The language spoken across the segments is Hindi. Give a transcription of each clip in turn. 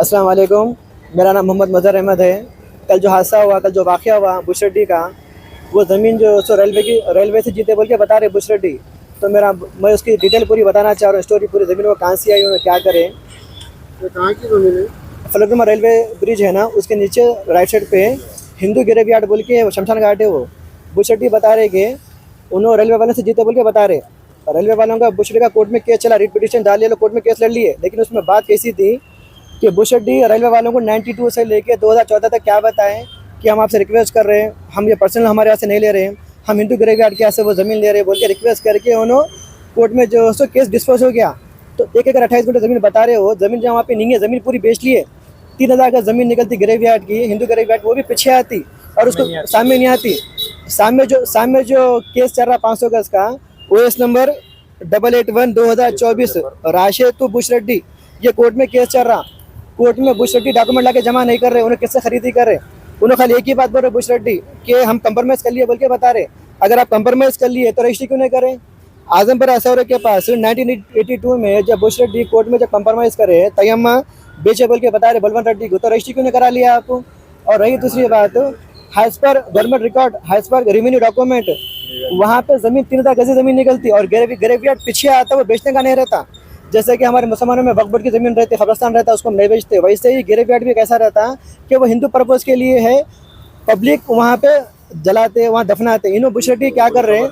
अस्सलाम वालेकुम। मेरा नाम मोहम्मद मज़हर अहमद है। कल जो हादसा हुआ, कल जो वाक़या हुआ बुशरड्डी का, वो ज़मीन जो सो रेलवे से जीते बोल के बता रहे बुशरड्डी। तो मैं उसकी डिटेल पूरी बताना चाह रहा हूँ, स्टोरी पूरी। ज़मीन वो कहाँ से आई, उन्होंने क्या करे। ये कहाँ की ज़मीन है? फलकनुमा रेलवे ब्रिज है ना, उसके नीचे राइट साइड पे हिंदू ग्रेवयार्ड बोल के शमशान घाट है। वो बुशरड्डी बता रहे कि उन्होंने रेलवे वालों से जीते बोल के बता रहे। रेलवे वालों का बुशरड्डी का कोर्ट में केस चला, रिट पिटीशन डाल लिया, कोर्ट में केस लड़ लिए। लेकिन उसमें बात कैसी थी कि बुशरड्डी रेलवे वालों को 92 से लेके 2014 तक क्या बताएं कि हम आपसे रिक्वेस्ट कर रहे हैं, हम ये पर्सनल हमारे यहाँ से नहीं ले रहे हैं, हम हिंदू ग्रेवयार्ड के यहाँ से वो ज़मीन ले रहे हैं बोल के रिक्वेस्ट करके उन्होंने कोर्ट में जो सो केस डिस्पोज हो गया। तो 1 एकड़ 28 गुंठे ज़मीन बता रहे हो, ज़मीन जहाँ वहाँ पे नहीं है, ज़मीन पूरी बेच लिए। 3000 का ज़मीन निकलती ग्रेवयार्ड की, हिंदू ग्रेवयार्ड, वो भी पीछे आती और उसको सामने नहीं आती। सामने जो केस चल रहा 500 गज का, OS नंबर 881/2024 राशिद तो बुशरड्डी, ये कोर्ट में केस चल रहा। कोर्ट में बुशरड्डी डॉक्यूमेंट लाके जमा नहीं कर रहे, उन्हें किससे खरीदी कर रहे। उन्होंने खाली एक ही बात बोल रहे बुशरड्डी कि हम कंप्रोमाइज़ कर लिए बोल के बता रहे। अगर आप कंप्रोमाइज़ कर लिए तो रजिस्ट्री क्यों नहीं करें। आजमपुर असौरे के पास 1982 में जब बुशरड्डी कोर्ट में जब कंप्रोमाइज़ करे, तयम्मा बेचे बोल के बता रहे बलवंत रेड्डी को, तो रजिस्ट्री क्यों नहीं करा लिया आप। और रही दूसरी बात, हैज़ पर गवर्नमेंट रिकॉर्ड, हैज़ पर रेवेन्यू डॉक्यूमेंट, वहाँ पे ज़मीन 3000 गज ज़मीन निकलती और ग्रेवयार्ड पीछे आता, वो बेचने का नहीं रहता। जैसे कि हमारे मुसलमानों में वक्फ बोर्ड की ज़मीन रहती है, कब्रिस्तान रहता है, उसको हम नहीं बेचते, वैसे ही ग्रेवयार्ड भी कैसा रहता कि वो हिंदू पर्पज़ के लिए है, पब्लिक वहाँ पे जलाते, वहाँ दफनाते। इन्होंने बुशरड्डी क्या कर रहे हैं,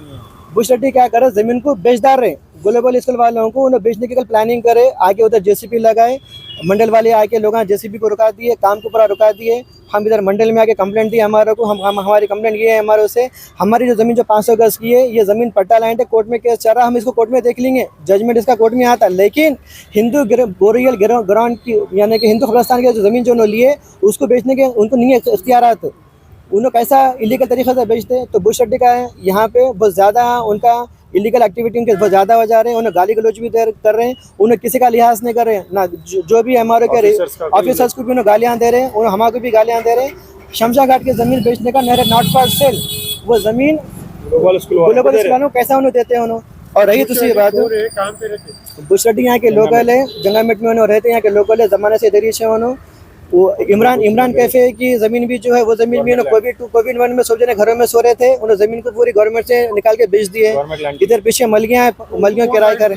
बुशरड्डी क्या कर रहे हैं, ज़मीन को बेच डाल रहे हैं। ग्लोबल स्कूल वालों को उन्हें बेचने की कल प्लानिंग करे, आगे उधर JCB लगाए, मंडल वाले आके लोग JCB को रुका दिए, काम को पूरा रुका दिए। हम इधर मंडल में आके कंप्लेंट दी हमारे को, हम हमारी कंप्लेंट ये है हमारे से, हमारी जो ज़मीन जो 500 गज की है, ये ज़मीन पट्टा लैंड है, कोर्ट में केस चल रहा, हम इसको कोर्ट में देख लेंगे, जजमेंट इसका कोर्ट में आता। लेकिन हिंदू बोरियल ग्राउंड की, यानी कि हिंदू कब्रिस्तान की जो ज़मीन जो उन्होंने लिए, उसको बेचने के उनको नहीं है इख्तियारात, उन्होंने कैसा इलीगल तरीके से बेचते। तो बुशरड्डी का है यहाँ पे बहुत ज़्यादा उनका इलीगल एक्टिविटी उनके बहुत ज़्यादा हो जा रहे हैं। उन्हें गाली गलौज भी कर रहे हैं, उन्हें किसी का लिहाज नहीं कर रहे हैं ना। जो भी हमारे के ऑफिसर्स को भी उन्हें गालियाँ दे रहे हैं, उन्हें हमारे को भी गालियाँ दे रहे हैं। शमशान घाट की ज़मीन बेचने का नॉट फॉर सेल, वो ज़मीन ग्लोबल स्कूल वालों कैसा उन्हें देते हैं उन्होंने। और रही दूसरी बात, बुशरड्डी यहाँ के लोकल है, जंगामेट में उन्होंने रहते हैं, यहाँ के लोकल है, ज़माने से दरिश है उन्होंने। वो इमरान कैफे की ज़मीन भी जो है, वो ज़मीन भी कोविड 1 में सब जने घरों में सो रहे थे, उन्होंने ज़मीन को पूरी गवर्नमेंट से निकाल के बेच दिए। इधर पीछे मलगियाँ किराए कर,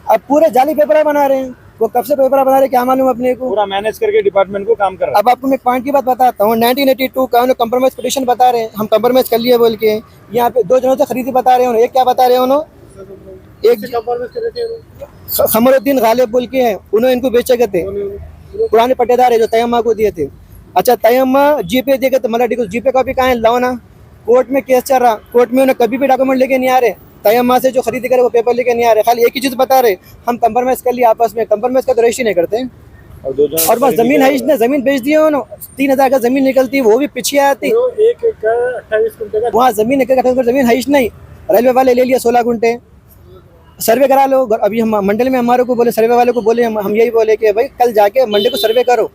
अब पूरे जाली पेपर बना रहे हैं। वो कब से पेपर बना रहे क्या मालूम अपने को, पूरा मैनेज करके डिपार्टमेंट को काम कर रहा है। अब आपको मैं एक पॉइंट की बात बताता हूँ, 1982 का उन्होंने कंप्रोमाइज पिटीशन बता रहे हैं, हम कंप्रोमाइज कर लिए बोल के। यहाँ पे 2 जनों से खरीदी बता रहे हैं। एक क्या बता रहे हैं उन्होंने, एक खमरुद्दीन गालिब बोल के हैं, उन्होंने इनको बेचे गए थे, पुराने पट्टेदार है जो तयम्मा को दिए थे। अच्छा, तयम्मा जीपे दिए गए तो मतलब जीपे कॉपी कहाँ है, लाओ ना। कोर्ट में केस चल रहा, कोर्ट में उन्हें कभी भी डॉक्यूमेंट लेके नहीं आ रहे। तयम्मा से जो खरीदी करे वो पेपर लेके नहीं आ रहे, खाली एक ही चीज़ बता रहे, हम कंप्रोमाइज़ कर लिए आपस में। कंप्रोमाइज़ का तो रजिस्ट्री नहीं करते। और बस ज़मीन है, इसने ज़मीन बेच दी है उन्होंने, 3000 का ज़मीन निकलती है, वो भी पीछे आती। 1 एकड़ 28 गुंठे वहाँ ज़मीन, 1 एकड़ 28 गुंठे ज़मीन है नहीं। रेलवे वाले ले लिया 16 गुंठे। सर्वे करा लो। अभी हम मंडल में हमारे को बोले, सर्वे वाले को बोले, हम यही बोले कि भाई कल जाके मंडे को सर्वे करो,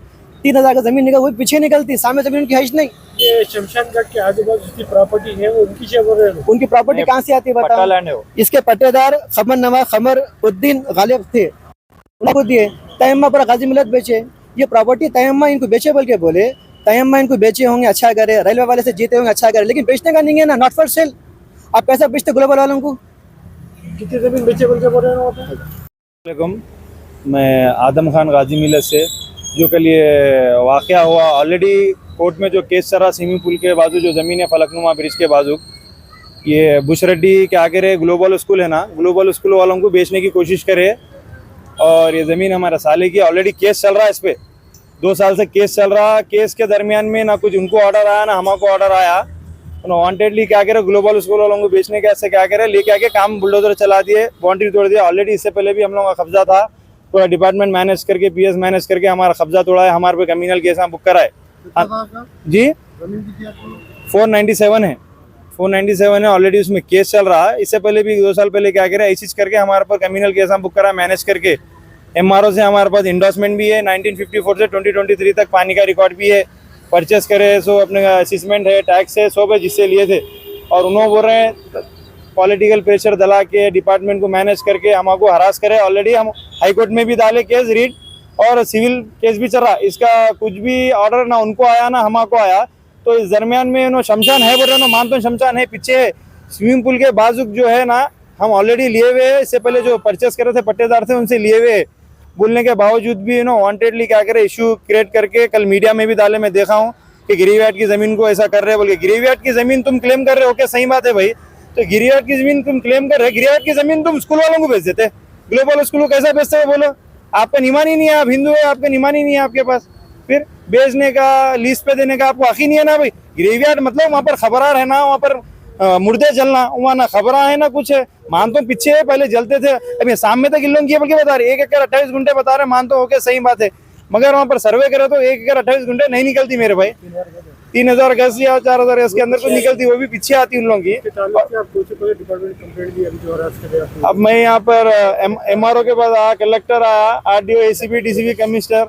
3000 का ज़मीन निकल, वो पीछे निकलती, सामने ज़मीन उनकी है नहीं। ये शमशान घाट के आजू बाजू जितनी प्रॉपर्टी है वो उनकी प्रॉपर्टी कहाँ से आती है बताओ। इसके पट्टेदार खमरुद्दीन गालिब थे, उनको दिए। तयम्मा पर गाजी मिलत बेचे, ये प्रॉपर्टी तयम्मा इनको बेचे बोल के बोले, तयम्मा इनको बेचे होंगे अच्छा करे, रेलवे वाले से जीते होंगे अच्छा करे, लेकिन बेचने का नहीं है ना, नॉट फॉर सेल। आप कैसा बेचते ग्लोबल वालों को, कितनी ज़मीन बेचे बोल के बोल रहे हैं। मैं आदम खान गाजी मिलत से, जो कल ये वाक़या हुआ, ऑलरेडी कोर्ट में जो केस चल रहा, स्विमिंग पूल के बाजू जो ज़मीन है फलकनुमा ब्रिज के बाजू, ये बुशरड्डी के आगे रहे ग्लोबल स्कूल है ना, ग्लोबल स्कूल वालों को बेचने की कोशिश करे। और ये ज़मीन हमारा साले की, ऑलरेडी केस चल रहा है इस पर, 2 साल से केस चल रहा। केस के दरमियान में ना कुछ उनको ऑर्डर आया ना हमारे ऑर्डर आया, वांटेडली क्या करे ग्लोबल स्कूल वालों को बेचने के ऐसे क्या करे, लेके आके काम बुलडोजर चला दिए, बाउंड्री तोड़ दिया। ऑलरेडी इससे पहले भी हम लोगों का कब्जा था, पूरा डिपार्टमेंट मैनेज करके, PS मैनेज करके हमारा कब्जा तोड़ा है, हमारे पे क्रिमिनल केस बुक कराए जी। 497 है, 497 है, ऑलरेडी उसमें केस चल रहा है। इससे पहले भी 2 साल पहले क्या करे, ऐसी करके हमारे पर क्रिमिनल केस बुक करा मैनेज करके। MRO से हमारे पास इंडोर्समेंट भी है, 1954 से 2023 तक पानी का रिकॉर्ड भी है, परचेस करे सो अपने असिस्मेंट है, टैक्स है, सब है जिससे लिए थे। और उन्होंने बोल रहे हैं पॉलिटिकल प्रेशर दला के डिपार्टमेंट को मैनेज करके हमको हरास करे। ऑलरेडी हम हाई कोर्ट में भी डाले केस, रीट और सिविल केस भी चल रहा। इसका कुछ भी ऑर्डर ना उनको आया ना हमको आया। तो इस दरमियान में नो शमशान है बोल रहे नो, मानते शमशान है, पीछे स्विमिंग पूल के बाजू जो है ना हम ऑलरेडी लिए हुए हैं। इससे पहले जो परचेस करे थे पट्टेदार थे उनसे लिए हुए, बोलने के बावजूद भी नो वांटेडली क्या करे इशू क्रिएट करके कल मीडिया में भी डाले, मैं देखा हूँ कि गिरियाट की जमीन को ऐसा कर रहे हैं बोल के। गिरियाट की जमीन तुम क्लेम कर रहे हो क्या? सही बात है भाई, तो गिरियाट की जमीन तुम क्लेम कर रहे, गिरियाट की जमीन तुम स्कूल वालों को भेज देते, ग्लोबल स्कूल को कैसा भेजते हो बोलो? आपका निमान ही नहीं है, आप हिंदू है, आपका निमान ही नहीं है आपके पास, फिर बेचने का लीज पे देने का आपको हक ही नहीं है ना भाई। ग्रेवयार्ड मतलब वहाँ पर खबरा रहना, वहाँ पर मुर्दे जलना, वहाँ ना खबरा है ना कुछ है। मान तो पीछे है, पहले जलते थे, अभी शाम में तक इन लोग बल्कि बता रहे 1 एकड़ 28 गुंठे बता रहे, मान तो ओके सही बात है, मगर वहाँ पर सर्वे करे तो 1 एकड़ 28 गुंठे नहीं निकलती मेरे भाई। 3000 गज या 4000 गज के अंदर तो निकलती, वो भी पीछे आती उन लोगों की। अब मैं यहाँ पर MRO के पास आया, कलेक्टर आया, RDO, ACP, DCP, commissioner,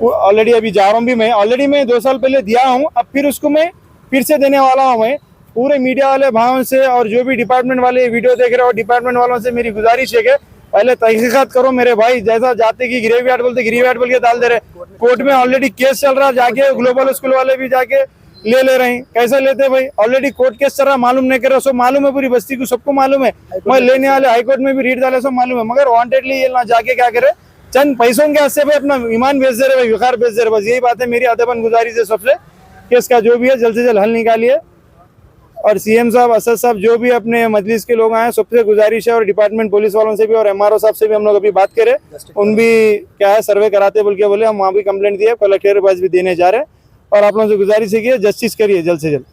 already अभी जा रहा हूँ भी मैं, ऑलरेडी मैं 2 साल पहले दिया हूँ, अब फिर उसको मैं फिर से देने वाला हूँ। मैं पूरे मीडिया वाले भाइयों से और जो भी डिपार्टमेंट वाले वीडियो देख रहे हो डिपार्टमेंट वालों से मेरी गुजारिश है कि पहले तहकीकात करो मेरे भाई। जैसा जाते कि ग्रेवयार्ड बोलते ग्रेवयार्ड बोल के डाल दे रहे, कोर्ट में ऑलरेडी केस चल रहा, जाके ग्लोबल स्कूल वाले भी जाके ले रहे हैं। कैसे लेते भाई? ऑलरेडी कोर्ट केस चल रहा, मालूम नहीं कर रहा, सब मालूम है, पूरी बस्ती को सबको मालूम है, मैं लेने वाले हाईकोर्ट में भी रीट डाले, सब मालूम है, मगर वांटेडली ये ना जाके क्या करे, चंद पैसों के हाथ से भाई अपना ईमान बेच दे रहे भाई, विकार बेच दे रहे। बस यही बात है मेरी अदबन गुजारिश है सबसे, केस का जो भी है जल्द से जल्द हल निकालिए। और CM साहब, असद साहब, जो भी अपने मजलिस के लोग आए सबसे गुजारिश है, और डिपार्टमेंट पुलिस वालों से भी और MRO साहब से भी हम लोग अभी बात करें, उन भी क्या है सर्वे कराते बोल के बोले, हम वहाँ भी कंप्लेंट दिए, कलेक्टर के पास भी देने जा रहे हैं, और आप लोगों से गुजारिश है कि जस्टिस करिए जल्द से जल्द।